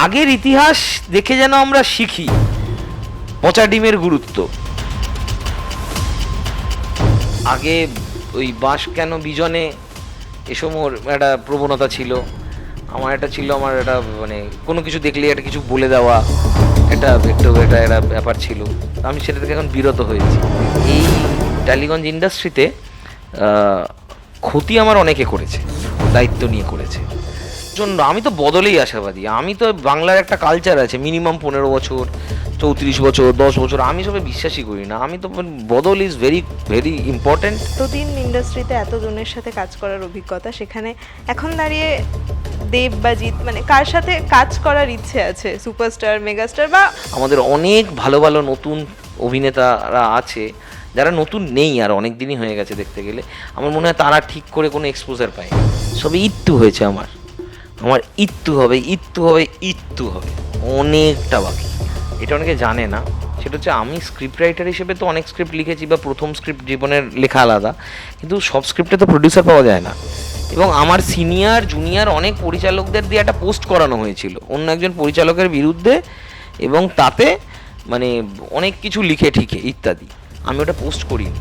আগের ইতিহাস দেখে যেন আমরা শিখি পচা ডিমের গুরুত্ব। আগে ওই বাঁশ কেন বিজনে এসময় একটা প্রবণতা ছিল, আমার একটা ছিল, আমার একটা মানে কোনো কিছু দেখলে একটা কিছু বলে দেওয়া, এটা একটু একটা একটা ব্যাপার ছিল। আমি সেটা থেকে এখন বিরত হয়েছি। এই টালিগঞ্জ ইন্ডাস্ট্রিতে ক্ষতি আমার অনেকে করেছে, দায়িত্ব নিয়ে করেছে জন্য আমি তো বদলেই আশাবাদী। আমি তো বাংলার একটা কালচার আছে মিনিমাম 15 বছর, 34 বছর, 10 বছর, আমি সবে বিশ্বাসই করি না। আমি তো বদল ইজ ভেরি ভেরি ইম্পর্টেন্ট। এতদিন ইন্ডাস্ট্রিতে এতজনের সাথে কাজ করার অভিজ্ঞতা, সেখানে এখন দাঁড়িয়ে দেব বা জিৎ মানে কার সাথে কাজ করার ইচ্ছে আছে? সুপারস্টার, মেগাস্টার বা আমাদের অনেক ভালো ভালো নতুন অভিনেতারা আছে যারা নতুন নেই, আর অনেক দিনই হয়ে গেছে দেখতে গেলে। আমার মনে হয় তারা ঠিক করে কোনো এক্সপোজার পায়। সবে ইত্যু হয়েছে আমার ইত্যু হবে, ইত্যু হবে, ইত্যু হবে, অনেকটা বাকি। এটা অনেকে জানে না, সেটা হচ্ছে আমি স্ক্রিপ্ট রাইটার হিসেবে তো অনেক স্ক্রিপ্ট লিখেছি, বা প্রথম স্ক্রিপ্ট জীবনের লেখা আলাদা, কিন্তু সব স্ক্রিপ্টে তো প্রডিউসার পাওয়া যায় না। এবং আমার সিনিয়র জুনিয়র অনেক পরিচালকদের দিয়ে একটা পোস্ট করানো হয়েছিল অন্য একজন পরিচালকের বিরুদ্ধে, এবং তাতে মানে অনেক কিছু লিখে ঠিকে ইত্যাদি। আমি ওটা পোস্ট করিনি।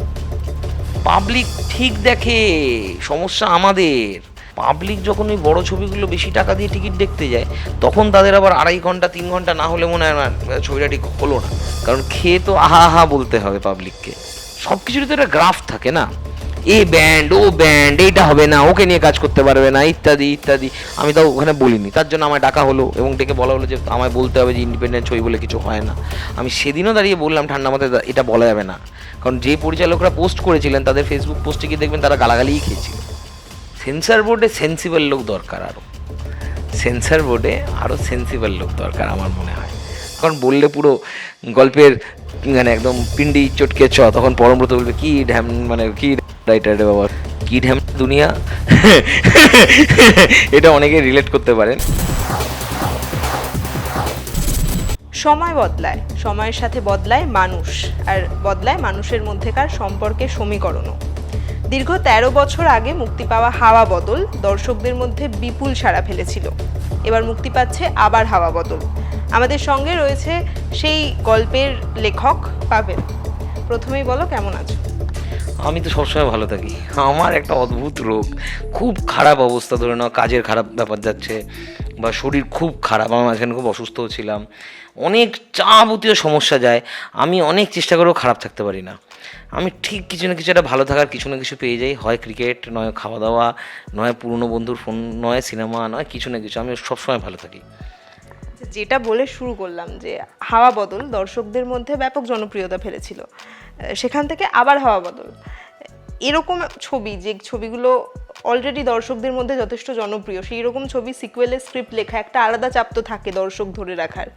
পাবলিক ঠিক দেখে, সমস্যা আমাদের। পাবলিক যখন ওই বড় ছবিগুলো বেশি টাকা দিয়ে টিকিট দেখতে যায়, তখন তাদের আবার 2.5 ঘন্টা 3 ঘন্টা না হলে মনে হয় না ছবিটা ঠিক হলো না। কারণ খেয়ে তো আহা আহা বলতে হবে পাবলিককে। সব কিছুরই তো একটা গ্রাফ থাকে না, এ ব্যান্ড ও ব্যান্ড, এইটা হবে না, ওকে নিয়ে কাজ করতে পারবে না, ইত্যাদি ইত্যাদি। আমি তাও ওখানে বলিনি, তার জন্য আমায় ডাকা হলো এবং ডেকে বলা হলো যে আমায় বলতে হবে যে ইন্ডিপেন্ডেন্ট ছবি বলে কিছু হয় না। আমি সেদিনও দাঁড়িয়ে বললাম ঠান্ডা মাথায় এটা বলা যাবে না, কারণ যে পরিচালকরা পোস্ট করেছিলেন তাদের ফেসবুক পোস্টে গিয়ে দেখবেন তারা গালাগালিই খেয়েছিল। সেন্সার বোর্ডে সেন্সিবল লোক দরকার, সেন্সার বোর্ডে আরও সেন্সিবল লোক দরকার আমার মনে হয়। কারণ বললে পুরো গল্পের মানে একদম পিন্ডি চটকে তখন পরমব্রত বলবে কি ঢ্যাম, মানে কি রাইটার রে বাবা, কি ঢ্যাম দুনিয়া। এটা অনেকে রিলেট করতে পারেন। সময় বদলায়, সময়ের সাথে বদলায় মানুষ, আর বদলায় মানুষের মধ্যেকার সম্পর্কের সমীকরণও। দীর্ঘ 13 বছর আগে মুক্তি পাওয়া হাওয়া বদল দর্শকদের মধ্যে বিপুল সাড়া ফেলেছিল। এবার মুক্তি পাচ্ছে আবার হাওয়া বদল। আমাদের সঙ্গে রয়েছে সেই গল্পের লেখক পাবেল। প্রথমেই বলো, কেমন আছো? আমি তো সবসময় ভালো থাকি। আমার একটা অদ্ভুত রোগ, খুব খারাপ অবস্থা, ধরে নাও কাজের খারাপ ব্যাপার যাচ্ছে, বা শরীর খুব খারাপ, আমার মাঝখানে খুব অসুস্থও ছিলাম, অনেক যাবতীয় সমস্যা যায়, আমি অনেক চেষ্টা করেও খারাপ থাকতে পারি না। আমি ঠিক কিছু না কিছু একটা ভালো থাকার কিছু না কিছু পেয়ে যাই, হয় ক্রিকেট, নয় খাওয়া দাওয়া, নয় পুরনো বন্ধুর ফোন, নয় সিনেমা, নয় কিছু না কিছু। আমি সবসময় ভালো থাকি। যেটা বলে শুরু করলাম যে হাওয়া বদল দর্শকদের মধ্যে ব্যাপক জনপ্রিয়তা ফেলেছিল, সেখান থেকে আবার হাওয়া বদল, এরকম ছবি যে ছবিগুলো অলরেডি দর্শকদের মধ্যে যথেষ্ট জনপ্রিয়, সেই রকম ছবি সিকুয়েলের স্ক্রিপ্ট লেখা একটা আলাদা চাপ তো থাকে দর্শক ধরে রাখার,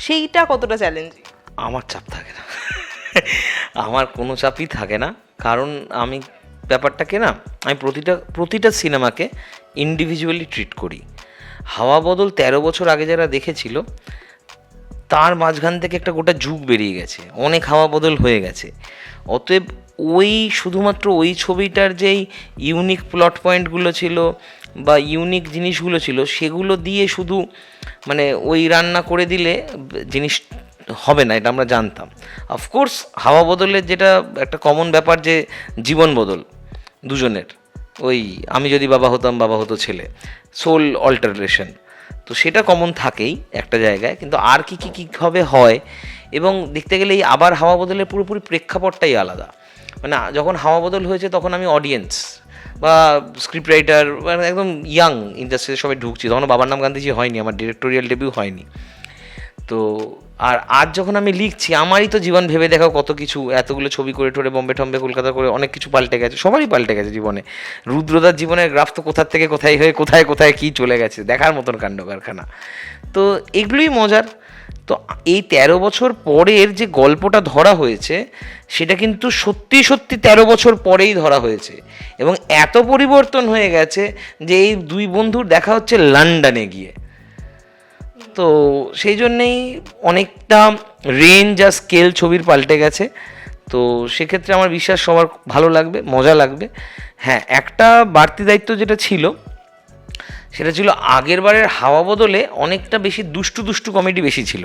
সেইটা কতটা চ্যালেঞ্জিং? আমার চাপ থাকে না। আমার কোনো চাপই থাকে না, কারণ আমি ব্যাপারটাকে না, আমি প্রতিটা সিনেমাকে ইন্ডিভিজুয়ালি ট্রিট করি। হাওয়া বদল 13 বছর আগে যারা দেখেছিল, তার মাঝখান থেকে একটা গোটা যুগ বেরিয়ে গেছে, অনেক হাওয়া বদল হয়ে গেছে। অতএব ওই শুধুমাত্র ওই ছবিটার যেই ইউনিক প্লট পয়েন্টগুলো ছিল বা ইউনিক জিনিসগুলো ছিল, সেগুলো দিয়ে শুধু মানে ওই রান্না করে দিলে জিনিস হবে না, এটা আমরা জানতাম। অফকোর্স হাওয়া বদলের যেটা একটা কমন ব্যাপার, যে জীবন বদল দুজনের, ওই আমি যদি বাবা হতাম, বাবা হতো ছেলে, সোল অল্টারেশন, তো সেটা কমন থাকেই একটা জায়গায়। কিন্তু আর কি কি কীভাবে হয়, এবং দেখতে গেলে এই আবার হাওয়া বদলের পুরোপুরি প্রেক্ষাপটটাই আলাদা। মানে যখন হাওয়া বদল হয়েছে তখন আমি অডিয়েন্স বা স্ক্রিপ্ট রাইটার, মানে একদম ইয়াং ইন্ডাস্ট্রিতে সবাই ঢুকছি, তখন বাবার নাম গান্ধীজি হয়নি, আমার ডিরেক্টোরিয়াল ডেবিউ হয়নি। তো আর আজ যখন আমি লিখছি, আমারই তো জীবন ভেবে দেখাও কত কিছু, এতগুলো ছবি করে টোরে বম্বে টম্বে কলকাতা করে অনেক কিছু পাল্টে গেছে, সবারই পাল্টে গেছে জীবনে। রুদ্রদার জীবনের গ্রাফ তো কোথার থেকে কোথায় হয়ে কোথায় কোথায় কী চলে গেছে, দেখার মতন কাণ্ড কারখানা। তো এগুলোই মজার। তো এই 13 বছর পরের যে গল্পটা ধরা হয়েছে, সেটা কিন্তু সত্যি সত্যি 13 বছর পরেই ধরা হয়েছে, এবং এত পরিবর্তন হয়ে গেছে যে এই দুই বন্ধুর দেখা হচ্ছে লন্ডনে গিয়ে। তো সেই জন্যেই অনেকটা রেঞ্জ আর স্কেল ছবির পাল্টে গেছে। তো সেক্ষেত্রে আমার বিশ্বাস সবার ভালো লাগবে, মজা লাগবে। হ্যাঁ, একটা বাড়তি দায়িত্ব যেটা ছিল, সেটা ছিল আগের বারের হাওয়া বদলে অনেকটা বেশি দুষ্টু দুষ্টু কমেডি বেশি ছিল।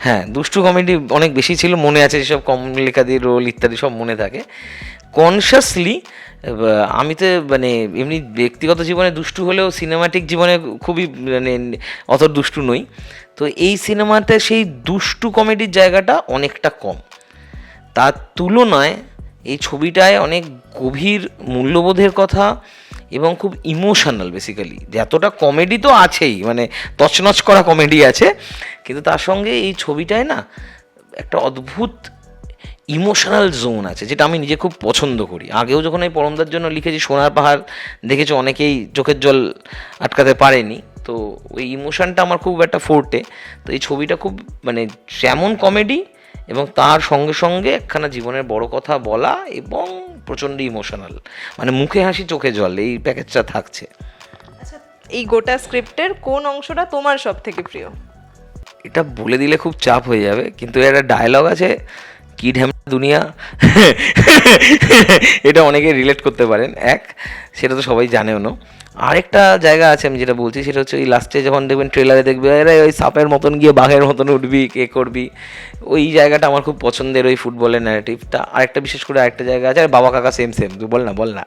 হ্যাঁ, দুষ্টু কমেডি অনেক বেশি ছিল, মনে আছে যেসব কমলিকাদির রোল ইত্যাদি সব মনে থাকে। কনসিয়াসলি আমি তো মানে এমনি ব্যক্তিগত জীবনে দুষ্টু হলেও সিনেমাটিক জীবনে খুবই মানে অত দুষ্টু নই। তো এই সিনেমাতে সেই দুষ্টু কমেডির জায়গাটা অনেকটা কম। তার তুলনায় এই ছবিটায় অনেক গভীর মূল্যবোধের কথা এবং খুব ইমোশনাল বেসিক্যালি। যতটা কমেডি তো আছেই, মানে তছনছ করা কমেডি আছে, কিন্তু তার সঙ্গে এই ছবিটায় না একটা অদ্ভুত ইমোশনাল জোন আছে, যেটা আমি নিজে খুব পছন্দ করি। আগেও যখন এই পরমদার জন্য লিখেছি সোনার পাহাড়, দেখেছো অনেকেই চোখের জল আটকাতে পারেনি, তো ওই ইমোশনটা আমার খুব একটা ফোর্টে। তো এই ছবিটা খুব মানে যেমন কমেডি এবং তার সঙ্গে সঙ্গে একখানা জীবনের বড় কথা বলা এবং প্রচণ্ড ইমোশনাল, মানে মুখে হাসি চোখে জল, এই প্যাকেজটা থাকছে। আচ্ছা, এই গোটা স্ক্রিপ্টের কোন অংশটা তোমার সব থেকে প্রিয়? এটা বলে দিলে খুব চাপ হয়ে যাবে, কিন্তু একটা ডায়লগ আছে, কি ঢ্যাম দুনিয়া, এটা অনেকে রিলেট করতে পারেন। সেটা তো সবাই জানেও না। আরেকটা জায়গা আছে আমি যেটা বলছি, সেটা হচ্ছে ওই লাস্টে যখন দেখবেন ট্রেলারে দেখবে আরে ওই সাপের মতন গিয়ে বাঘের মতন উঠবি, কে করবি, ওই জায়গাটা আমার খুব পছন্দের, ওই ফুটবলের ন্যারেটিভটা। আরেকটা বিশেষ করে আরেকটা জায়গা আছে, আর বাবা কাকা সেম সেম, তুই বল না,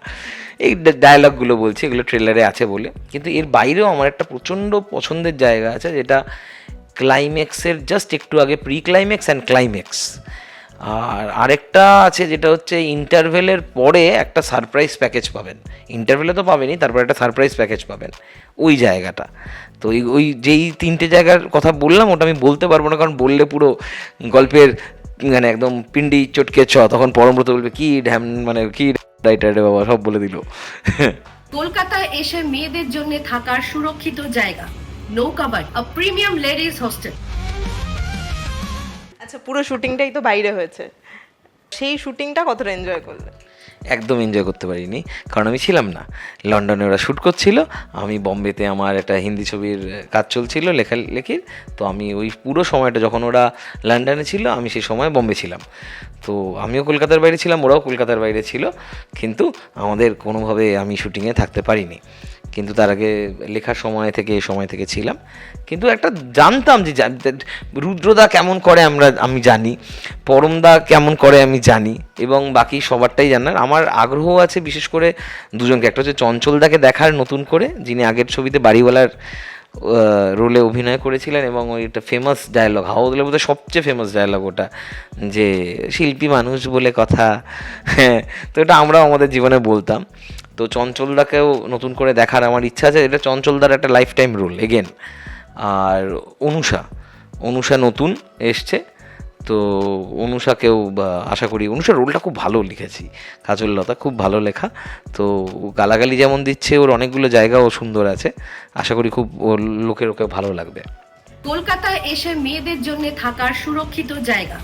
এই ডায়লগগুলো বলছি, এগুলো ট্রেলারে আছে বলে। কিন্তু এর বাইরেও আমার একটা প্রচণ্ড পছন্দের জায়গা আছে, যেটা ক্লাইম্যাক্সের জাস্ট একটু আগে, প্রি ক্লাইম্যাক্স অ্যান্ড ক্লাইম্যাক্স। আর আরেকটা আছে যেটা হচ্ছে ইন্টারভেলের পরে একটা সারপ্রাইজ প্যাকেজ পাবেন। ইন্টারভেলে তো পাবেনই, তারপর একটা সারপ্রাইজ প্যাকেজ পাবেন, ওই জায়গাটা। তো ওই যেই তিনটে জায়গার কথা বললাম ওটা আমি বলতে পারবো না, কারণ বললে পুরো গল্পের মানে একদম পিন্ডি চটকে তখন পরমব্রত বলবে কি ঢ্যাম, মানে কি রাইটার রে বাবা, সব বলে দিল। কলকাতায় এসে মেয়েদের জন্য থাকার সুরক্ষিত জায়গা নৌকাবাড়ি, আ প্রিমিয়াম লেডিজ হোস্টেল। আচ্ছা, পুরো শুটিংটাই তো বাইরে হয়েছে, সেই শুটিংটা কতটা এনজয় করলে? একদম এনজয় করতে পারিনি, কারণ আমি ছিলাম না। লন্ডনে ওরা শ্যুট করছিল, আমি বম্বেতে আমার একটা হিন্দি ছবির কাজ চলছিল লেখালেখির। তো আমি ওই পুরো সময়টা যখন ওরা লন্ডনে ছিল, আমি সেই সময় বম্বে ছিলাম। তো আমিও কলকাতার বাইরে ছিলাম, ওরাও কলকাতার বাইরে ছিল, কিন্তু আমাদের কোনোভাবে আমি শুটিংয়ে থাকতে পারিনি। কিন্তু তার আগে লেখার সময় থেকে ছিলাম। কিন্তু একটা জানতাম যে রুদ্রদা কেমন করে আমি জানি, পরমদা কেমন করে আমি জানি, এবং বাকি সবারটাই জানার আমার আগ্রহ আছে। বিশেষ করে দুজনকে, একটা হচ্ছে চঞ্চলদাকে দেখার নতুন করে, যিনি আগের ছবিতে বাড়িওয়ালার রোলে অভিনয় করেছিলেন, এবং ওইটা ফেমাস ডায়লগ, হাওয়া বদলে বোধহয় সবচেয়ে ফেমাস ডায়লগ ওটা, যে শিল্পী মানুষ বলে কথা। হ্যাঁ, তো এটা আমরাও আমাদের জীবনে বলতাম। তো চঞ্চলদাকেও নতুন করে দেখার আমার ইচ্ছা আছে, এটা চঞ্চলদার একটা লাইফ টাইম রোল এগেন। আর অনুষা নতুন এসছে, তো অনুষাকেও আশা করি, অনুষার রোলটা খুব ভালো লিখেছি, কাজললতা খুব ভালো লেখা। তো গালাগালি যেমন দিচ্ছে, ওর অনেকগুলো জায়গাও সুন্দর আছে, আশা করি খুব ওকে ভালো লাগবে। কলকাতায় এসে মেয়েদের জন্য থাকার সুরক্ষিত জায়গা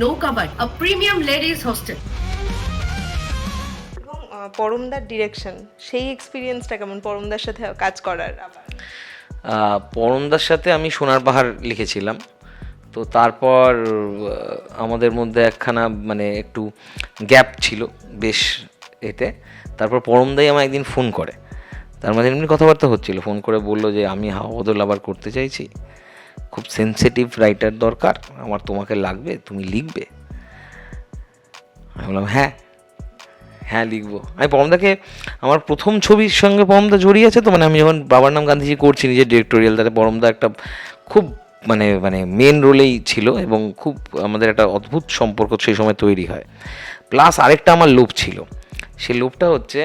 নৌকাবাড়ি, আ প্রিমিয়াম লেডিজ হোস্টেল। এবং পরমদার ডিরেকশন, সেই এক্সপিরিয়েন্সটা কেমন পরমদার সাথে কাজ করার? আবার পরমদার সাথে আমি সোনার পাহাড় লিখেছিলাম, তো তারপর আমাদের মধ্যে একখানা মানে একটু গ্যাপ ছিল বেশ এতে। তারপর পরমদাই আমার একদিন ফোন করে, তার মাঝে এমনি কথাবার্তা হচ্ছিল, ফোন করে বললো যে আমি হাওয়া বদল আবার করতে চাইছি, খুব সেন্সিটিভ রাইটার দরকার আমার, তোমাকে লাগবে, তুমি লিখবে? আমি বললাম হ্যাঁ লিখবো। আমি পরমদাকে, আমার প্রথম ছবির সঙ্গে পরমদা জড়িয়ে আছে, তো মানে আমি যখন বাবার নাম গান্ধীজি করছি নিজের ডিরেক্টোরিয়াল, তাতে পরমদা একটা খুব মানে মেন রোলেই ছিল, এবং খুব আমাদের একটা অদ্ভুত সম্পর্ক সেই সময় তৈরি হয়। প্লাস আরেকটা আমার লোভ ছিল, সেই লোভটা হচ্ছে,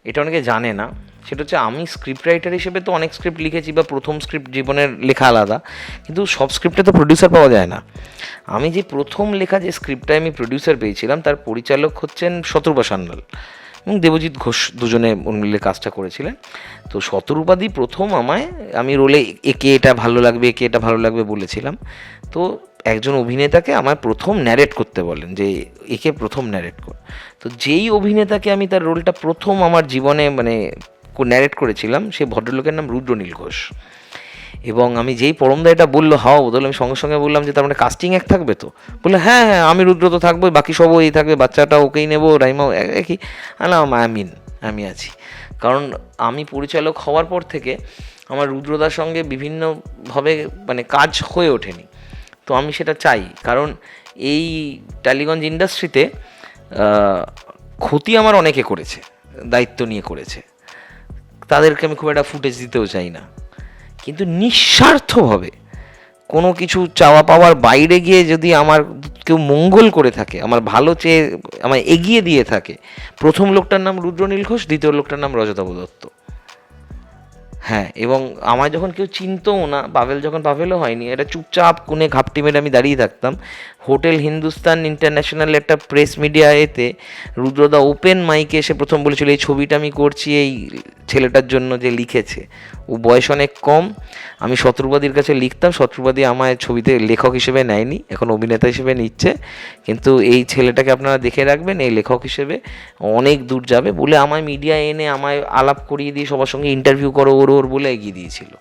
এটা অনেকে জানে না, সেটা হচ্ছে আমি স্ক্রিপ্ট রাইটার হিসেবে তো অনেক স্ক্রিপ্ট লিখেছি, বা প্রথম স্ক্রিপ্ট জীবনের লেখা আলাদা, কিন্তু সব স্ক্রিপ্টে তো প্রডিউসার পাওয়া যায় না। আমি যে প্রথম লেখা যে স্ক্রিপ্টটায় আমি প্রডিউসার পেয়েছিলাম, তার পরিচালক হচ্ছেন শতরূপা সান্যাল এবং দেবজিৎ ঘোষ, দুজনে মিলে কাজটা করেছিলেন। তো শতরূপাদি প্রথম আমি রোলে একে এটা ভালো লাগবে বলেছিলাম। তো একজন অভিনেতাকে আমায় প্রথম ন্যারেট করতে বলেন, যে একে প্রথম ন্যারেট কর। তো যেই অভিনেতাকে আমি তার রোলটা প্রথম আমার জীবনে মানে ন্যারেট করেছিলাম, সেই ভদ্রলোকের নাম রুদ্রনীল ঘোষ। এবং আমি যেই পরমদা এটা বললো হাওয়া বদল, আমি সঙ্গে সঙ্গে বললাম যে তার মানে কাস্টিং এক থাকবে তো? বললো হ্যাঁ আমি রুদ্র তো থাকবোই, বাকি সবও এই থাকবে, বাচ্চাটা ওকেই নেবো, রাইমাও একই। আমি আছি। কারণ আমি পরিচালক হওয়ার পর থেকে আমার রুদ্রদার সঙ্গে বিভিন্নভাবে মানে কাজ হয়ে ওঠেনি। তো আমি সেটা চাই, কারণ এই টালিগঞ্জ ইন্ডাস্ট্রিতে ক্ষতি আমার অনেকে করেছে, দায়িত্ব নিয়ে করেছে, তাদেরকে আমি খুব একটা ফুটেজ দিতেও চাই না। কিন্তু নিঃস্বার্থভাবে কোনো কিছু চাওয়া পাওয়ার বাইরে গিয়ে যদি আমার কেউ মঙ্গল করে থাকে, আমার ভালো চেয়ে আমায় এগিয়ে দিয়ে থাকে, প্রথম লোকটার নাম রুদ্রনীল ঘোষ, দ্বিতীয় লোকটার নাম রজতাভ দত্ত। হ্যাঁ, এবং আমায় যখন কেউ চিনতও না, পাভেল যখন পাভেলও হয়নি, এটা চুপচাপ কোণে ঘাপটি মেরে আমি দাঁড়িয়ে থাকতাম। হোটেল হিন্দুস্তান ইন্টারন্যাশনাল একটা প্রেস মিডিয়া এতে রুদ্রদা ওপেন মাইকে এসে প্রথম বলেছিল এই ছবিটা আমি করছি এই ছেলেটার জন্য যে লিখেছে। ও বয়স অনেক কম, আমি শত্রুবাদীর কাছে লিখতাম, শত্রুবাদী আমায় ছবিতে লেখক হিসেবে নেয়নি, এখন অভিনেতা হিসেবে নিচ্ছে, কিন্তু এই ছেলেটাকে আপনারা দেখে রাখবেন, এই লেখক হিসেবে অনেক দূর যাবে বলে আমায় মিডিয়া এনে আমায় আলাপ করিয়ে দিয়ে সবার সঙ্গে ইন্টারভিউ করো ওর ওর বলে এগিয়ে দিয়েছিল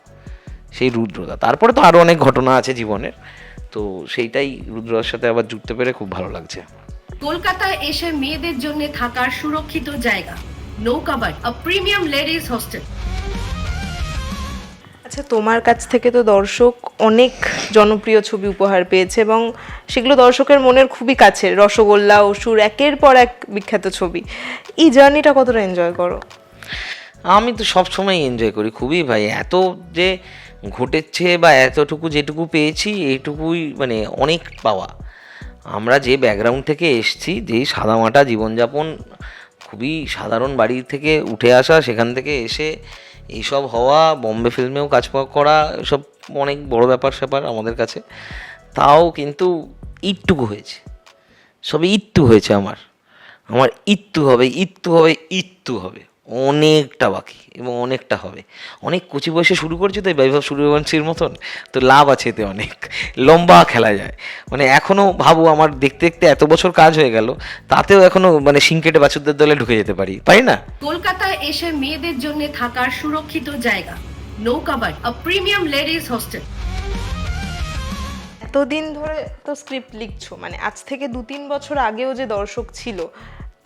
সেই রুদ্রদা। তারপরে তো আরও অনেক ঘটনা আছে জীবনের, তো সেইটাই রুদ্রদার সাথে আবার জুড়তে পেরে খুব ভালো লাগছে। কলকাতায় এসে মেয়েদের জন্য থাকার সুরক্ষিত জায়গা নৌকাবাড়ি, আ প্রিমিয়াম লেডিস হোস্টেল। আচ্ছা, তোমার কাছ থেকে তো দর্শক অনেক জনপ্রিয় ছবি উপহার পেয়েছে এবং সেগুলো দর্শকের মনের খুবই কাছে। রসগোল্লা, অসুর, একের পর এক বিখ্যাত ছবি। এই জার্নিটা কতটা এনজয় করো? আমি তো সবসময় এনজয় করি খুবই ভাই। এত যে ঘটেছে বা এতটুকু যেটুকু পেয়েছি এইটুকুই মানে অনেক পাওয়া। আমরা যে ব্যাকগ্রাউন্ড থেকে এসছি, যেই সাদামাটা জীবনযাপন, খুবই সাধারণ বাড়ি থেকে উঠে আসা, সেখান থেকে এসে এইসব হওয়া, বম্বে ফিল্মেও কাজ করা, এসব অনেক বড় ব্যাপার স্যাপার আমাদের কাছে। তাও কিন্তু ইটটুকু হয়েছে, সবে ইট্টু হয়েছে আমার ইট্টু হবে, ইট্টু হবে, ইট্টু হবে, অনেকটা বাকি এবং অনেকটা হবে। অনেক কচি বয়সে শুরু করছি তো বৈভব সূর্যবংশীর মতন, তো লাভ আছে এতে, অনেক লম্বা খেলা যায়। মানে এখনও ভাবো আমার দেখতে দেখতে এত বছর কাজ হয়ে গেল, তাতেও এখনও মানে সিংকেটে বাছুরদের দলে ঢুকে যেতে পারি না। কলকাতায় এসে মেয়েদের জন্য থাকার সুরক্ষিত জায়গা নৌকাবাড়ি, আ প্রিমিয়াম লেডিস হোস্টেল। এতদিন ধরে তো স্ক্রিপ্ট লিখছো, মানে আজ থেকে 2-3 বছর আগেও যে দর্শক ছিল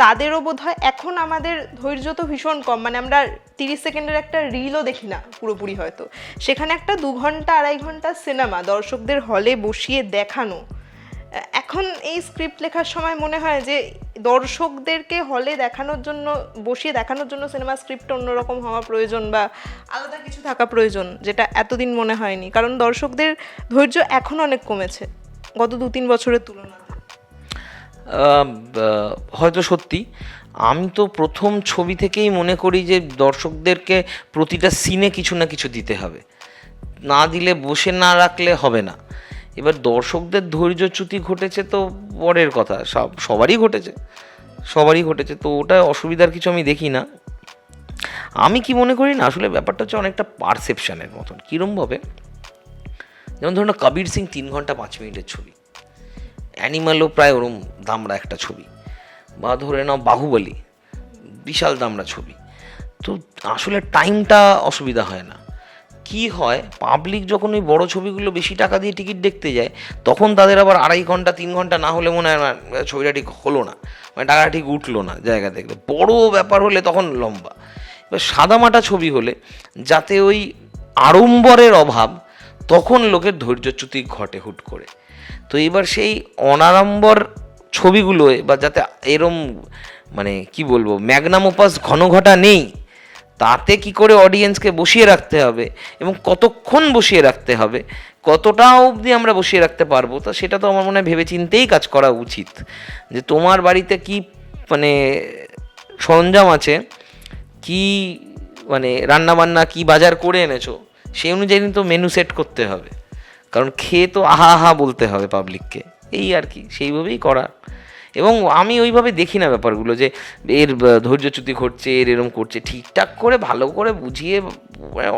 তাদেরও বোধহয় এখন আমাদের ধৈর্য তো ভীষণ কম, মানে আমরা 30 সেকেন্ডের একটা রিলও দেখি না পুরোপুরি, হয়তো সেখানে একটা 2 ঘন্টা 2.5 ঘন্টা সিনেমা দর্শকদের হলে বসিয়ে দেখানো। এখন এই স্ক্রিপ্ট লেখার সময় মনে হয় যে দর্শকদেরকে হলে দেখানোর জন্য, বসিয়ে দেখানোর জন্য সিনেমা স্ক্রিপ্ট অন্যরকম হওয়া প্রয়োজন বা আলাদা কিছু থাকা প্রয়োজন, যেটা এতদিন মনে হয়নি। কারণ দর্শকদের ধৈর্য এখন অনেক কমেছে গত 2-3 বছরের তুলনায়। হয়তো সত্যি। আমি তো প্রথম ছবি থেকেই মনে করি যে দর্শকদেরকে প্রতিটা সিনে কিছু না কিছু দিতে হবে, না দিলে বসে না রাখলে হবে না। এবার দর্শকদের ধৈর্যচ্যুতি ঘটেছে তো পরের কথা, সবারই ঘটেছে, তো ওটা অসুবিধার কিছু আমি দেখি না। আমি কি মনে করি না, আসলে ব্যাপারটা হচ্ছে অনেকটা পারসেপশানের মতন। কীরমভাবে, যেমন ধরুন কবির সিং 3 ঘন্টা 5 মিনিটের ছবি, অ্যানিমালও প্রায় ওরম দামড়া একটা ছবি, বা ধরে নাও বাহুবলী বিশাল দামড়া ছবি। তো আসলে টাইমটা অসুবিধা হয় না। কি হয়, পাবলিক যখন ওই বড়ো ছবিগুলো বেশি টাকা দিয়ে টিকিট দেখতে যায়, তখন তাদের আবার 2.5 ঘন্টা 3 ঘন্টা না হলে মনে হয় না ছবিটা ঠিক হলো না, মানে টাকাটা ঠিক উঠলো না জায়গা দেখলে। বড়ো ব্যাপার হলে তখন লম্বা। এবার সাদামাটা ছবি হলে যাতে ওই আড়ম্বরের অভাব, তখন লোকের ধৈর্যচ্যুতি ঘটে হুট করে। তো এবার সেই অনাড়ম্বর ছবিগুলোয় বা যাতে এরম মানে কি বলবো ম্যাগনাম ওপাস ঘন ঘটা নেই, তাতে কি করে অডিয়েন্সকে বসিয়ে রাখতে হবে এবং কতক্ষণ বসিয়ে রাখতে হবে, কতটা অবধি আমরা বসিয়ে রাখতে পারবো, তো সেটা তো আমার মনে হয় ভেবে চিন্তেই কাজ করা উচিত। যে তোমার বাড়িতে কি মানে সরঞ্জাম আছে, কি মানে রান্নাবান্না কি বাজার করে এনেছো, সেই অনুযায়ী তো মেনু সেট করতে হবে, কারণ খেয়ে তো আহা আহা বলতে হবে পাবলিককে, এই আর কি, সেইভাবেই করা। এবং আমি ওইভাবে দেখি না ব্যাপারগুলো যে এর ধৈর্যচ্যুতি ঘটছে, এর এরম করছে। ঠিকঠাক করে ভালো করে বুঝিয়ে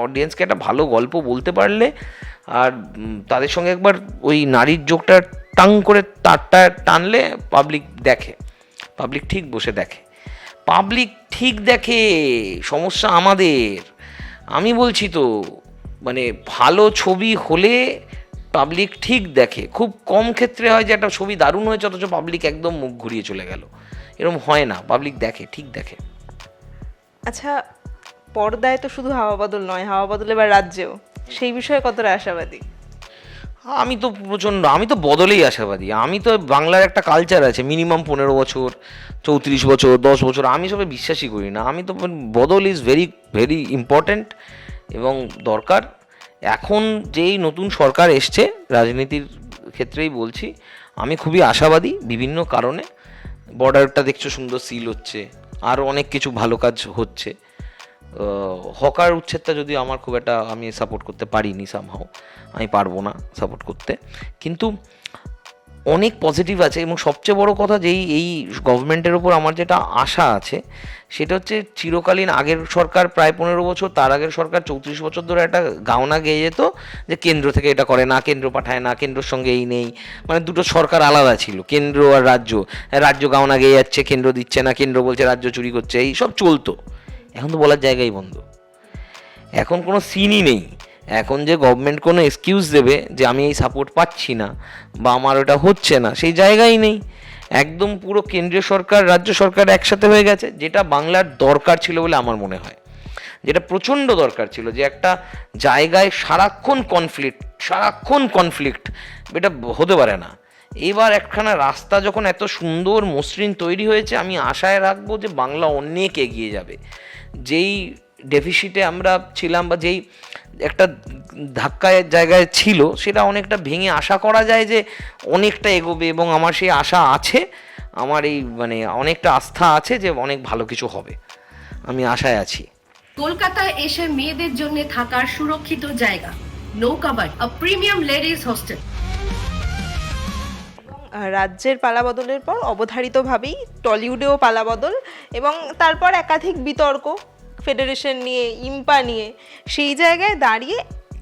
অডিয়েন্সকে একটা ভালো গল্প বলতে পারলে, আর তাদের সঙ্গে একবার ওই নারীর যোগটা টাং করে তারটা টানলে পাবলিক দেখে, পাবলিক ঠিক বসে দেখে, পাবলিক ঠিক দেখে। সমস্যা আমাদের, আমি বলছি তো, মানে ভালো ছবি হলে পাবলিক ঠিক দেখে। খুব কম ক্ষেত্রে হয় যে একটা ছবি দারুণ হয়েছে অথচ পাবলিক একদম মুখ ঘুরিয়ে চলে গেল, এরকম হয় না, পাবলিক দেখে, ঠিক দেখে। আচ্ছা, পর্দায় তো শুধু হাওয়া বদল নয়, হাওয়া বদল এবার রাজ্যেও, সেই বিষয়ে কতটা আশাবাদী? আমি তো বদলেই আশাবাদী। আমি তো বাংলার একটা কালচার আছে মিনিমাম 15 বছর, 34 বছর, 10 বছর, আমি সবে বিশ্বাসই করি না। আমি তো বদল ইজ ভেরি ভেরি ইম্পর্ট্যান্ট এবং দরকার। এখন যেই নতুন সরকার এসছে, রাজনীতির ক্ষেত্রেই বলছি, আমি খুবই আশাবাদী বিভিন্ন কারণে। বর্ডারটা দেখছো সুন্দর সিল হচ্ছে, আরও অনেক কিছু ভালো কাজ হচ্ছে। হকার উচ্ছেদটা যদি আমার খুব একটা আমি সাপোর্ট করতে পারিনি, সামহাও আমি পারবো না সাপোর্ট করতে, কিন্তু অনেক পজিটিভ আছে। এবং সবচেয়ে বড় কথা, যেই এই গভর্নমেন্টের ওপর আমার যেটা আশা আছে সেটা হচ্ছে চিরকালীন আগের সরকার প্রায় 15 বছর, তার আগের সরকার 34 বছর ধরে একটা গাওনা গেয়ে যেত যে কেন্দ্র থেকে এটা করে না, কেন্দ্র পাঠায় না, কেন্দ্রর সঙ্গে এই নেই, মানে দুটো সরকার আলাদা ছিল, কেন্দ্র আর রাজ্য। রাজ্য গাওনা গেয়ে যাচ্ছে, কেন্দ্র দিচ্ছে না, কেন্দ্র বলছে রাজ্য চুরি করছে, এই সব চলতো। এখন তো বলার জায়গাই বন্ধ, এখন কোনো সিনই নেই। এখন যে গভর্নমেন্ট কোনো এক্সকিউজ দেবে যে আমি এই সাপোর্ট পাচ্ছি না বা আমার ওটা হচ্ছে না, সেই জায়গাই নেই। একদম পুরো কেন্দ্রীয় সরকার রাজ্য সরকার একসাথে হয়ে গেছে, যেটা বাংলার দরকার ছিল বলে আমার মনে হয়, যেটা প্রচণ্ড দরকার ছিল। যে একটা জায়গায় সারাক্ষণ কনফ্লিক্ট, এটা হতে পারে না। এবার একখানা রাস্তা যখন এত সুন্দর মসৃণ তৈরি হয়েছে, আমি আশায় রাখবো যে বাংলা অনেক এগিয়ে যাবে। যেই ডেফিসিটে আমরা ছিলাম বা যেই একটা ধাক্কায় জায়গায় ছিল, সেটা অনেকটা ভেঙে আশা করা যায় যে অনেকটা এগোবে। এবং আমার সেই আশা আছে, আমার এই অনেকটা আস্থা আছে যে অনেক ভালো কিছু হবে, আমি আশায় আছি। কলকাতায় এসে মেয়েদের জন্য থাকার সুরক্ষিত জায়গা, নৌকাবাড়ি, আ প্রিমিয়াম লেডিস হোস্টেল। রাজ্যের পালাবদলের পর অবধারিতভাবেই টলিউডেও পালাবদল, এবং তারপর একাধিক বিতর্ক ফেডারেশন নিয়ে, ইম্পা নিয়ে। সেই জায়গায় দাঁড়িয়ে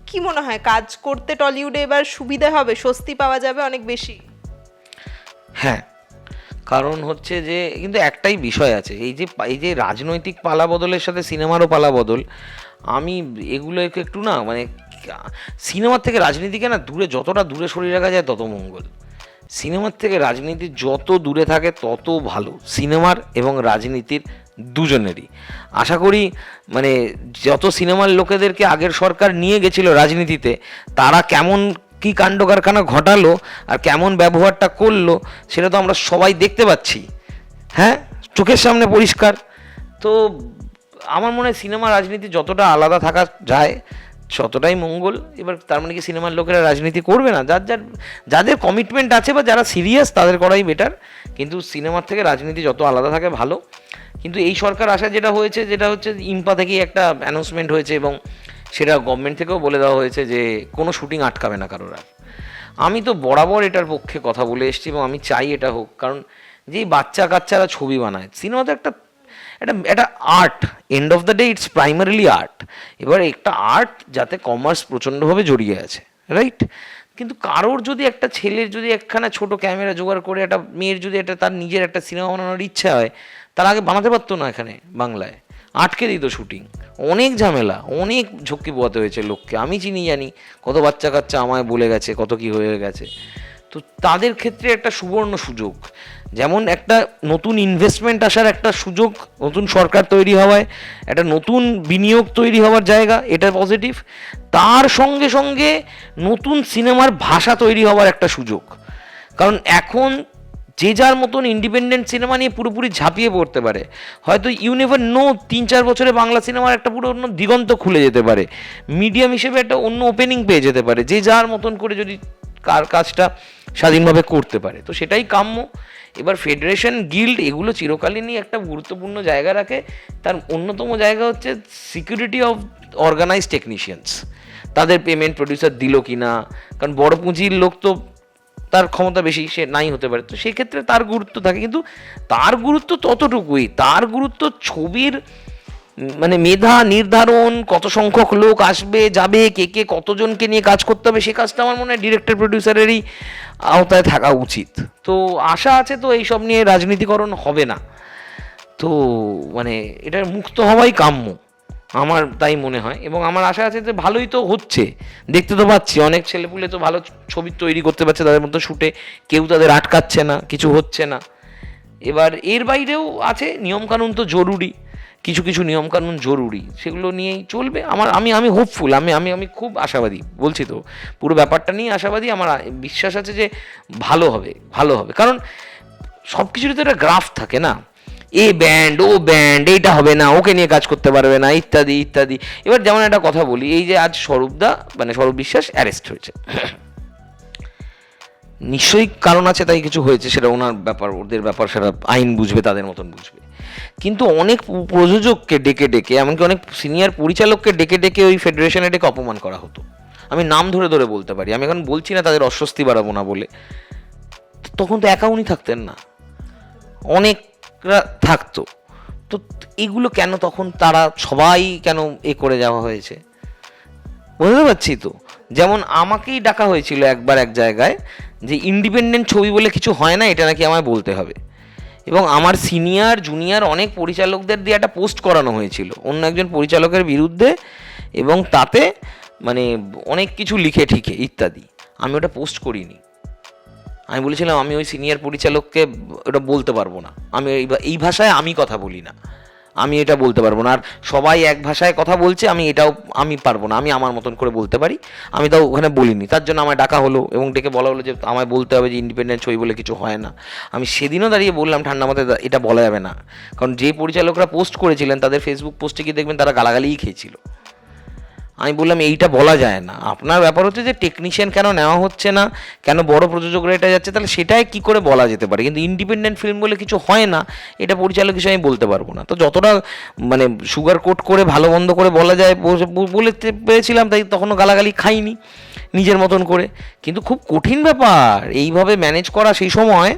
কি মনে হয়, কাজ করতে টলিউডে এবার সুবিধা হবে, স্বস্তি পাওয়া যাবে অনেক বেশি? হ্যাঁ, কারণ হচ্ছে যে কিন্তু একটাই বিষয় আছে, এই যে রাজনৈতিক পালাবদলের সাথে সিনেমারও পালাবদল, আমি এগুলো একটু না সিনেমার থেকে রাজনীতিকে না যতটা দূরে সরিয়ে রাখা যায় তত মঙ্গল। সিনেমার থেকে রাজনীতি যত দূরে থাকে তত ভালো, সিনেমার এবং রাজনীতির দুজনেরই। আশা করি যত সিনেমার লোকেদেরকে আগের সরকার নিয়ে গেছিল রাজনীতিতে, তারা কেমন কী কাণ্ড কারখানা ঘটালো আর কেমন ব্যবহারটা করলো সেটা তো আমরা সবাই দেখতে পাচ্ছি, হ্যাঁ, চোখের সামনে পরিষ্কার। তো আমার মনে হয় সিনেমা রাজনীতি যতটা আলাদা থাকা যায় ততটাই মঙ্গল। এবার তার মানে কি সিনেমার লোকেরা রাজনীতি করবে না? যাদের কমিটমেন্ট আছে বা যারা সিরিয়াস তাদের করাই বেটার, কিন্তু সিনেমার থেকে রাজনীতি যত আলাদা থাকে ভালো। কিন্তু এই সরকার আসা যেটা হচ্ছে ইম্পা থেকেই একটা অ্যানাউন্সমেন্ট হয়েছে এবং সেটা গভর্নমেন্ট থেকেও বলে দেওয়া হয়েছে যে কোনো শুটিং আটকাবে না কারোর। আর আমি তো বরাবর এটার পক্ষে কথা বলে এসেছি এবং আমি চাই এটা হোক, কারণ যেই বাচ্চা কাচ্চারা ছবি বানায়, সিনেমা তো একটা art, end of the day it's primarily art. এবার একটা আর্ট যাতে কমার্স প্রচণ্ডভাবে জড়িয়ে আছে, রাইট? কিন্তু কারোর যদি একটা ছেলের যদি একখানা ছোট ক্যামেরা জোগাড় করে একটা মেয়ের যদি তার নিজের একটা সিনেমা বানানোর ইচ্ছা হয়, তার আগে বানাতে পারতো না এখানে বাংলায়, আটকে দিত শুটিং। অনেক ঝামেলা, অনেক ঝক্কি পোয়াতে হয়েছে লোককে, আমি জানি কত বাচ্চা কাচ্চা আমায় বলে গেছে, কত কি হয়ে গেছে। তো তাদের ক্ষেত্রে একটা সুবর্ণ সুযোগ, যেমন একটা নতুন ইনভেস্টমেন্ট আসার একটা সুযোগ, নতুন সরকার তৈরি হওয়ায় একটা নতুন বিনিয়োগ তৈরি হওয়ার জায়গা, এটা পজিটিভ। তার সঙ্গে সঙ্গে নতুন সিনেমার ভাষা তৈরি হওয়ার একটা সুযোগ, কারণ এখন যে যার মতন ইন্ডিপেন্ডেন্ট সিনেমা নিয়ে পুরোপুরি ঝাঁপিয়ে পড়তে পারে। হয়তো ইউ নেভার নো, 3-4 বছরে বাংলা সিনেমার একটা পুরো অন্য দিগন্ত খুলে যেতে পারে, মিডিয়াম হিসেবে একটা অন্য ওপেনিং পেয়ে যেতে পারে, যে যার মতন করে যদি কাজটা স্বাধীনভাবে করতে পারে, তো সেটাই কাম্য। এবার ফেডারেশন, গিল্ড এগুলো চিরকালীনই একটা গুরুত্বপূর্ণ জায়গা রাখে। তার অন্যতম জায়গা হচ্ছে সিকিউরিটি অফ অর্গানাইজ টেকনিশিয়ানস, তাদের পেমেন্ট প্রডিউসার দিল কি না, কারণ বড় পুঁজির লোক তো তার ক্ষমতা বেশি, সে নাই হতে পারে, তো সেই ক্ষেত্রে তার গুরুত্ব থাকে। কিন্তু তার গুরুত্ব ততটুকুই, তার গুরুত্ব ছবির মেধা নির্ধারণ, কত সংখ্যক লোক আসবে যাবে, কে কতজনকে নিয়ে কাজ করতে হবে, সে কাজটা আমার মনে হয় ডিরেক্টর প্রডিউসারেরই আওতায় থাকা উচিত। তো আশা আছে তো এইসব নিয়ে রাজনীতিকরণ হবে না, তো এটার মুক্ত হওয়াই কাম্য, আমার তাই মনে হয়। এবং আমার আশা আছে যে ভালোই তো হচ্ছে, দেখতে তো পাচ্ছি অনেক ছেলেপুলে তো ভালো ছবি তৈরি করতে পারছে তাদের মতো শুটে, কেউ তাদের আটকাচ্ছে না, কিছু হচ্ছে না। এবার এর বাইরেও আছে নিয়মকানুন তো জরুরি, কিছু কিছু নিয়মকানুন জরুরি, সেগুলো নিয়েই চলবে। আমি হোপফুল, আমি খুব আশাবাদী, বলছি তো পুরো ব্যাপারটা নিয়ে আশাবাদী। আমার বিশ্বাস আছে যে ভালো হবে। কারণ সব কিছুরই তো একটা গ্রাফ থাকে না, এ ব্যান্ড ও ব্যান্ড, এইটা হবে না, ওকে নিয়ে কাজ করতে পারবে না, ইত্যাদি ইত্যাদি। এবার যেমন একটা কথা বলি, এই যে আজ স্বরূপ বিশ্বাস অ্যারেস্ট হয়েছে, নিশ্চয়ই কারণ আছে, তাই কিছু হয়েছে, সেটা ওনার ব্যাপার, ওদের ব্যাপার, সেটা আইন বুঝবে, তাদের মতন বুঝবে। কিন্তু অনেক প্রযোজককে ডেকে ডেকে, এমনকি অনেক সিনিয়র পরিচালককে ডেকে ডেকে ওই ফেডারেশনে ডেকে অপমান করা হতো। আমি নাম ধরে ধরে বলতে পারি, আমি এখন বলছি না তাদের অস্বস্তি বাড়াবো না বলে। তখন তো একা উনি থাকতেন না, অনেকরা থাকতো। তো এগুলো কেন তখন তারা সবাই কেন করে যাওয়া হয়েছে, বুঝতে পারছি তো। যেমন আমাকেই ডাকা হয়েছিল একবার এক জায়গায়, যে ইন্ডিপেন্ডেন্ট ছবি বলে কিছু হয় না, এটা নাকি আমায় বলতে হবে। এবং আমার সিনিয়র জুনিয়র অনেক পরিচালকদের দিয়ে একটা পোস্ট করানো হয়েছিল অন্য একজন পরিচালকের বিরুদ্ধে, এবং তাতে মানে অনেক কিছু লিখে ঠিকে ইত্যাদি। আমি ওটা পোস্ট করিনি। আমি বলেছিলাম আমি ওই সিনিয়র পরিচালককে ওটা বলতে পারবো না, আমি এই ভাষায় আমি কথা বলি না, আমি এটা বলতে পারবো না। আর সবাই এক ভাষায় কথা বলছে, আমি পারবো না, আমি আমার মতন করে বলতে পারি, আমি তাও ওখানে বলিনি। তার জন্য আমায় ডাকা হলো এবং ডেকে বলা হলো যে আমায় বলতে হবে যে ইন্ডিপেন্ডেন্ট ছবি বলে কিছু হয় না। আমি সেদিনও দাঁড়িয়ে বললাম ঠান্ডা মাথায়, এটা বলা যাবে না। কারণ যে পরিচালকরা পোস্ট করেছিলেন তাদের ফেসবুক পোস্টে গিয়ে দেখবেন তারা গালাগালিই খেয়েছিল। আমি বললাম এইটা বলা যায় না। আপনার ব্যাপার হচ্ছে যে টেকনিশিয়ান কেন নেওয়া হচ্ছে না, কেন বড় প্রযোজকরা এটা যাচ্ছে, তাহলে সেটাই কি করে বলা যেতে পারে। কিন্তু ইন্ডিপেন্ডেন্ট ফিল্ম বলে কিছু হয় না, এটা পরিচালক হিসেবে আমি বলতে পারবো না। তো যতটা মানে সুগার কোট করে ভালো মন্দ করে বলা যায় বলতে পেরেছিলাম, তাই তখনও গালাগালি খাইনি নিজের মতন করে। কিন্তু খুব কঠিন ব্যাপার এইভাবে ম্যানেজ করা, সেই সময়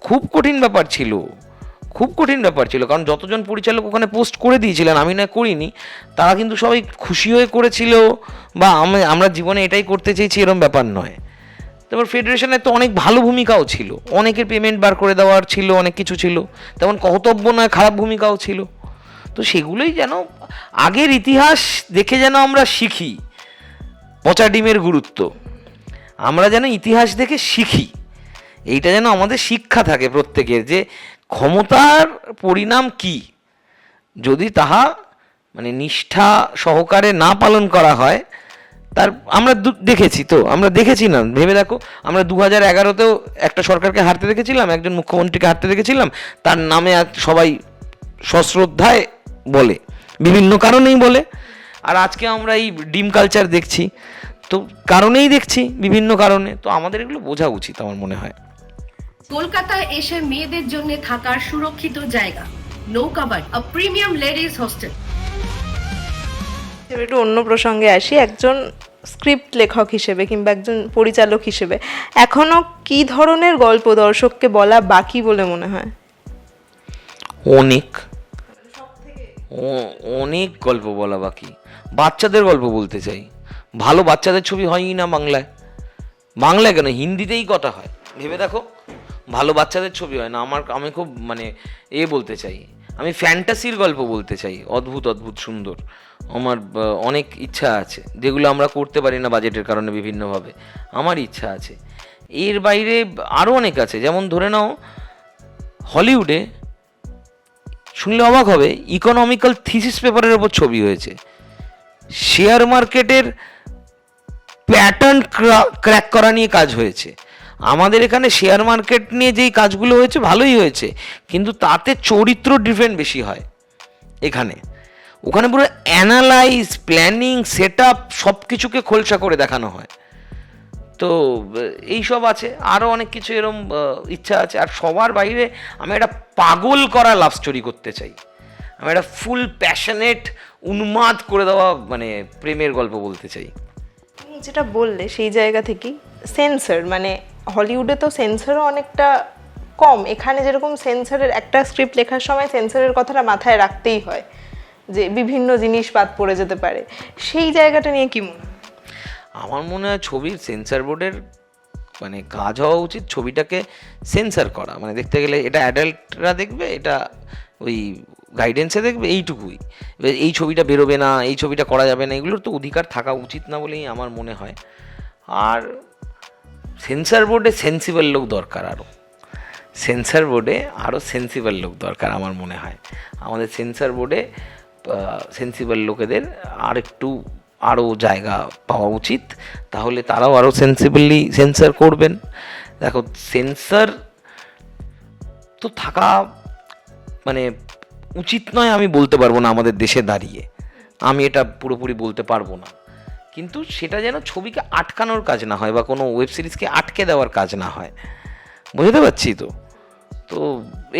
খুব কঠিন ব্যাপার ছিল, কারণ যতজন পরিচালক ওখানে পোস্ট করে দিয়েছিলেন, আমি না করিনি, তারা কিন্তু সবাই খুশি হয়ে করেছিল, বা আমরা জীবনে এটাই করতে চেয়েছি এরকম ব্যাপার নয়। তারপর ফেডারেশনের তো অনেক ভালো ভূমিকাও ছিল, অনেকের পেমেন্ট বার করে দেওয়ার ছিল, অনেক কিছু ছিল, তেমন কর্তব্য নয় খারাপ ভূমিকাও ছিল। তো সেগুলোই যেন আগের ইতিহাস দেখে যেন আমরা শিখি, পচা ডিমের গুরুত্ব, আমরা যেন ইতিহাস দেখে শিখি, এইটা যেন আমাদের শিক্ষা থাকে প্রত্যেকের, যে ক্ষমতার পরিণাম কি, যদি তাহা মানে নিষ্ঠা সহকারে না পালন করা হয়। তার আমরা দেখেছি না, ভেবে দেখো, আমরা 2011-তেও একটা সরকারকে হারতে দেখেছিলাম, একজন মুখ্যমন্ত্রীকে হারতে দেখেছিলাম, তার নামে সবাই সশ্রদ্ধায় বলে, বিভিন্ন কারণেই বলে। আর আজকে আমরা এই ডিম কালচার দেখছি, তো কারণেই দেখছি, বিভিন্ন কারণে। তো আমাদের এগুলো বোঝা উচিত আমার মনে হয়। কলকাতায় এসে মেয়েদের জন্য থাকার সুরক্ষিত জায়গা, নৌকাবাড়ি, আ প্রিমিয়াম লেডিজ হোস্টেল। একটু অন্য প্রসঙ্গে আসি, একজন স্ক্রিপ্ট লেখক হিসেবে কিংবা একজন পরিচালক হিসেবে এখনো কি ধরনের গল্প দর্শককে বলা বাকি বলে মনে হয়? অনেক গল্প বলা বাকি। বাচ্চাদের গল্প বলতে চাই, ভালো বাচ্চাদের ছবি হয়ই না বাংলায় কেন, হিন্দিতেই কটা হয়, ভেবে দেখো, ভালো বাচ্চাদের ছবি হয় না। আমি খুব মানে বলতে চাই, আমি ফ্যান্টাসির গল্প বলতে চাই, অদ্ভুত সুন্দর। আমার অনেক ইচ্ছা আছে, যেগুলো আমরা করতে পারি না বাজেটের কারণে বিভিন্নভাবে, আমার ইচ্ছা আছে। এর বাইরে আরও অনেক আছে, যেমন ধরে নাও হলিউডে, শুনলে অবাক হবে, ইকোনমিক্যাল থিসিস পেপারের ওপর ছবি হয়েছে, শেয়ার মার্কেটের প্যাটার্ন ক্র্যাক করা নিয়ে কাজ হয়েছে। আমাদের এখানে শেয়ার মার্কেট নিয়ে যেই কাজগুলো হয়েছে ভালোই হয়েছে, কিন্তু তাতে চরিত্র ডিফারেন্ট বেশি হয়। ওখানে পুরো অ্যানালাইজ, প্ল্যানিং, সেট আপ সব কিছুকে খোলসা করে দেখানো হয়। তো এইসব আছে, আরও অনেক কিছু এরম ইচ্ছা আছে। আর সবার বাইরে আমি একটা পাগল করা লাভ স্টোরি করতে চাই, আমি একটা ফুল প্যাশনেট উন্মাদ করে দেওয়া মানে প্রেমের গল্প বলতে চাই। তুমি যেটা বললে সেই জায়গা থেকেই সেন্সর, মানে হলিউডে তো সেন্সরও অনেকটা কম, এখানে যেরকম সেন্সরের একটা স্ক্রিপ্ট লেখার সময় সেন্সরের কথাটা মাথায় রাখতেই হয়, যে বিভিন্ন জিনিস বাদ পড়ে যেতে পারে, সেই জায়গাটা নিয়ে কি মনে হয়? আমার মনে হয় ছবির সেন্সর বোর্ডের মানে কাজ হওয়া উচিত ছবিটাকে সেন্সর করা, মানে দেখতে গেলে এটা অ্যাডাল্টরা দেখবে, এটা ওই গাইডেন্সে দেখবে, এইটুকুই। এই ছবিটা বেরোবে না, এই ছবিটা করা যাবে না, এগুলোর তো অধিকার থাকা উচিত না বলেই আমার মনে হয়। আর সেন্সর বোর্ডে সেন্সিবল লোক দরকার আরও, সেন্সর বোর্ডে আরও সেন্সিবল লোক দরকার আমার মনে হয়। আমাদের সেন্সর বোর্ডে সেন্সিবল লোকেদের আরও জায়গা পাওয়া উচিত, তাহলে তারাও আরও সেন্সিবলি সেন্সর করবেন। দেখো, সেন্সর তো থাকা মানে উচিত নয় আমি বলতে পারবো না আমাদের দেশে দাঁড়িয়ে, আমি এটা পুরোপুরি বলতে পারবো না, কিন্তু সেটা যেন ছবিকে আটকানোর কাজ না হয় বা কোনো ওয়েব সিরিজকে আটকে দেওয়ার কাজ না হয়, বুঝতে পারছি তো। তো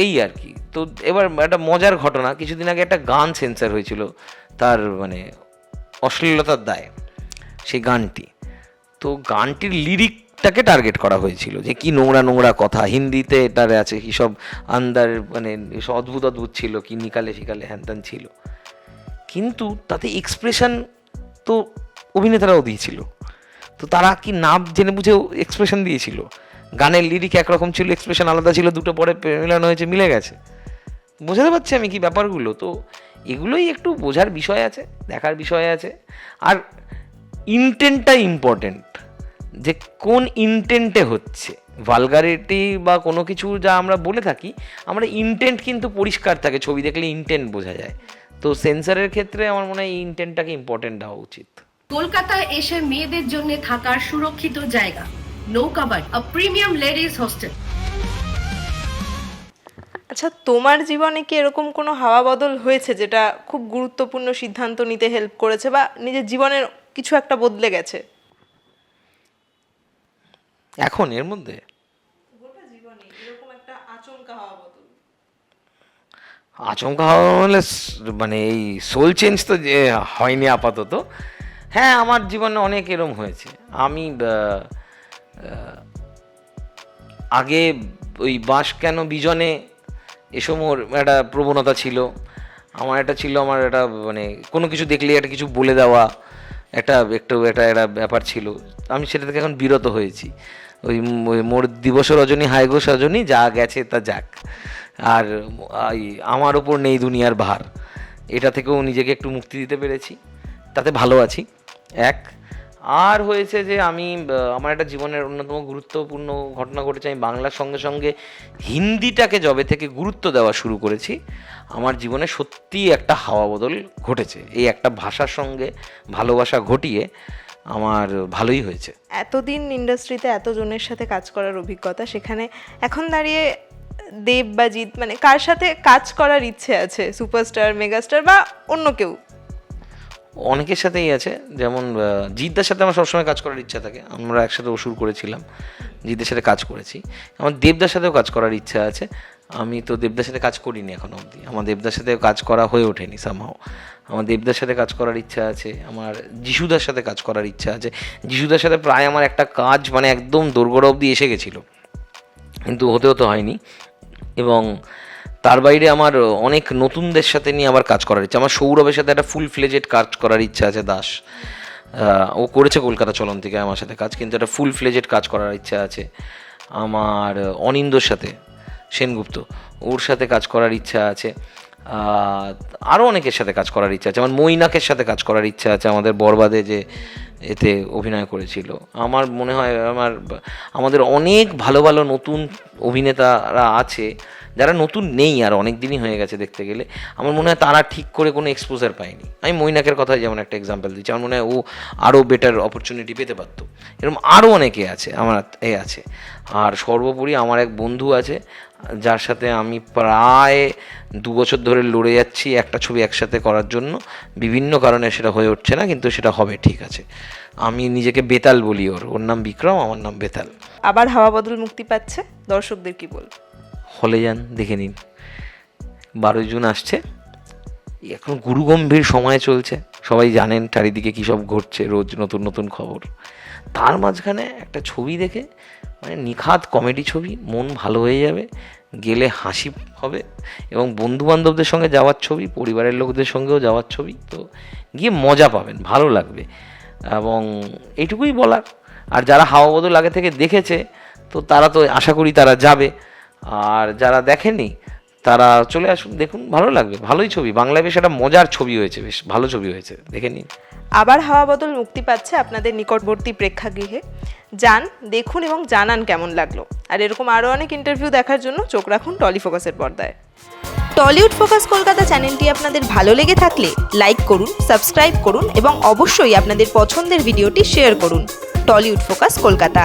এই আর কি। তো এবার একটা মজার ঘটনা, কিছুদিন আগে একটা গান সেন্সার হয়েছিল তার মানে অশ্লীলতার দায়, সেই গানটি। তো গানটির লিরিকটাকে টার্গেট করা হয়েছিল যে কি নোংরা নোংরা কথা, হিন্দিতে এটার আছে কি সব আন্দার মানে সব অদ্ভুত অদ্ভুত ছিল, কি নিকালে শিকালে হ্যান ছিল, কিন্তু তাতে এক্সপ্রেশন তো অভিনেতারাও দিয়েছিল। তো তারা কি নাম জেনে বুঝেও এক্সপ্রেশন দিয়েছিল? গানের লিরিক একরকম ছিল, এক্সপ্রেশন আলাদা ছিল, দুটো পরে মেলানো হয়েছে, মিলে গেছে। বোঝাতে পারছি আমি কি ব্যাপারগুলো? তো এগুলোই একটু বোঝার বিষয় আছে, দেখার বিষয় আছে। আর ইন্টেন্টটা ইম্পর্টেন্ট, যে কোন ইন্টেন্টে হচ্ছে। ভালগারিটি বা কোনো কিছু যা আমরা বলে থাকি, আমরা ইন্টেন্ট কিন্তু পরিষ্কার থাকে, ছবি দেখলে ইন্টেন্ট বোঝা যায়। তো সেন্সারের ক্ষেত্রে আমার মনে হয় এই ইন্টেন্টটাকে ইম্পর্টেন্ট দেওয়া উচিত। কলকাতায় এসে মেয়েদের জন্য থাকার সুরক্ষিত জায়গা, নৌকাবাড়ি, আ প্রিমিয়াম লেডিস হোস্টেল। আচ্ছা, তোমার জীবনে কি এরকম কোনো হাওয়া বদল হয়েছে যেটা খুব গুরুত্বপূর্ণ সিদ্ধান্ত নিতে হেল্প করেছে বা নিজের জীবনের কিছু একটা বদলে গেছে? এখন এর মধ্যে আচমকা হওয়া হলে মানে এই সোল চেঞ্জ তো যে হয়নি আপাতত। হ্যাঁ, আমার জীবনে অনেক এরম হয়েছে। আমি আগে ওই বাঁশ কেন বিজনে এসময় একটা প্রবণতা ছিল, আমার একটা মানে কোনো কিছু দেখলে একটা কিছু বলে দেওয়া, একটা ব্যাপার ছিল। আমি সেটা থেকে এখন বিরত হয়েছি। ওই মোর দিবস রজনী হায়গো সজনী, যা গেছে তা যাক, আর আমার ওপর নেই দুনিয়ার ভার, এটা থেকেও নিজেকে একটু মুক্তি দিতে পেরেছি, তাতে ভালো আছি। আর হয়েছে যে আমার একটা জীবনের অন্যতম গুরুত্বপূর্ণ ঘটনা ঘটেছে। আমি বাংলার সঙ্গে সঙ্গে হিন্দিটাকে যবে থেকে গুরুত্ব দেওয়া শুরু করেছি, আমার জীবনে সত্যিই একটা হাওয়া বদল ঘটেছে। এই একটা ভাষার সঙ্গে ভালোবাসা ঘটিয়ে আমার ভালোই হয়েছে। এতদিন ইন্ডাস্ট্রিতে এতজনের সাথে কাজ করার অভিজ্ঞতা, সেখানে এখন দাঁড়িয়ে দেব বা জিৎ মানে কার সাথে কাজ করার ইচ্ছে আছে? সুপারস্টার, মেগাস্টার বা অন্য কেউ? অনেকের সাথেই আছে, যেমন জিৎদার সাথে আমার সবসময় কাজ করার ইচ্ছা থাকে। আমরা একসাথে অসুর করেছিলাম, জিৎদের সাথে কাজ করেছি। আমার দেবদার সাথেও কাজ করার ইচ্ছা আছে। আমি তো দেবদার সাথে কাজ করিনি এখনো অবধি, আমার দেবদার সাথে কাজ করা হয়ে ওঠেনি সামহাও। আমার দেবদার সাথে কাজ করার ইচ্ছা আছে, আমার যিশুদার সাথে কাজ করার ইচ্ছা আছে। যিশুদার সাথে প্রায় আমার একটা কাজ মানে একদম দোরগোড়া অবধি এসে গেছিলো, কিন্তু হতে হয়নি। এবং তার বাইরে আমার অনেক নতুনদের সাথে নিয়ে আবার কাজ করার ইচ্ছা। আমার সৌরভের সাথে একটা ফুল ফ্লেজেড কাজ করার ইচ্ছা আছে। দাস, ও করেছে কলকাতা চলন থেকে আমার সাথে কাজ, কিন্তু একটা ফুল ফ্লেজেড কাজ করার ইচ্ছা আছে। আমার অনিন্দর সাথে, সেনগুপ্ত, ওর সাথে কাজ করার ইচ্ছা আছে। আরও অনেকের সাথে কাজ করার ইচ্ছা আছে। আমার মৈনাকের সাথে কাজ করার ইচ্ছা আছে, আমাদের বরবাদে যে এতে অভিনয় করেছিল। আমার মনে হয় আমাদের অনেক ভালো ভালো নতুন অভিনেতারা আছে যারা নতুন নেই, আর অনেক দিনই হয়ে গেছে দেখতে গেলে। আমার মনে হয় তারা ঠিক করে কোনো এক্সপোজার পায়নি। আমি মৈনাকের কথাই যেমন একটা এক্সাম্পল দিচ্ছি, আমার মনে হয় ও আরও বেটার অপরচুনিটি পেতে পারত। এরকম আরও অনেকে আছে আমার আছে। আর সর্বোপরি আমার এক বন্ধু আছে যার সাথে আমি প্রায় 2 বছর ধরে লড়ে যাচ্ছি একটা ছবি একসাথে করার জন্য। বিভিন্ন কারণে সেটা হয়ে উঠছে না, কিন্তু সেটা হবে, ঠিক আছে। আমি নিজেকে বেতাল বলি, ওর নাম বিক্রম, আমার নাম বেতাল। আবার হাওয়া বদল মুক্তি পাচ্ছে, দর্শকদের কি বলবো? হলে যান, দেখে নিন। 12 জুন আসছে, এখন গুরুগম্ভীর সময় চলছে, সবাই জানেন চারিদিকে কী সব ঘটছে, রোজ নতুন নতুন খবর। তার মাঝখানে একটা ছবি দেখে মানে নিখাত কমেডি ছবি, মন ভালো হয়ে যাবে, গেলে হাসি হবে, এবং বন্ধুবান্ধবদের সঙ্গে যাওয়ার ছবি, পরিবারের লোকদের সঙ্গেও যাওয়ার ছবি, তো গিয়ে মজা পাবেন, ভালো লাগবে। এবং এইটুকুই বলার। আর যারা হাওয়া বদল আগে থেকে দেখেছে, তো তারা তো আশা করি তারা যাবে, আর যারা দেখেনি তারা চলে আসুন, দেখুন, ভালো লাগবে। ভালোই ছবি, বাংলায় বেশ একটা মজার ছবি হয়েছে, বেশ ভালো ছবি হয়েছে, দেখে নিন। আবার হাওয়া বদল মুক্তি পাচ্ছে আপনাদের নিকটবর্তী প্রেক্ষাগৃহে। যান, দেখুন এবং জানান কেমন লাগলো। আর এরকম আরও অনেক ইন্টারভিউ দেখার জন্য চোখ রাখুন টলিফোকাসের পর্দায়। টলিউড ফোকাস কলকাতা চ্যানেলটি আপনাদের ভালো লেগে থাকলে লাইক করুন, সাবস্ক্রাইব করুন এবং অবশ্যই আপনাদের পছন্দের ভিডিওটি শেয়ার করুন। Tollywood focus Kolkata.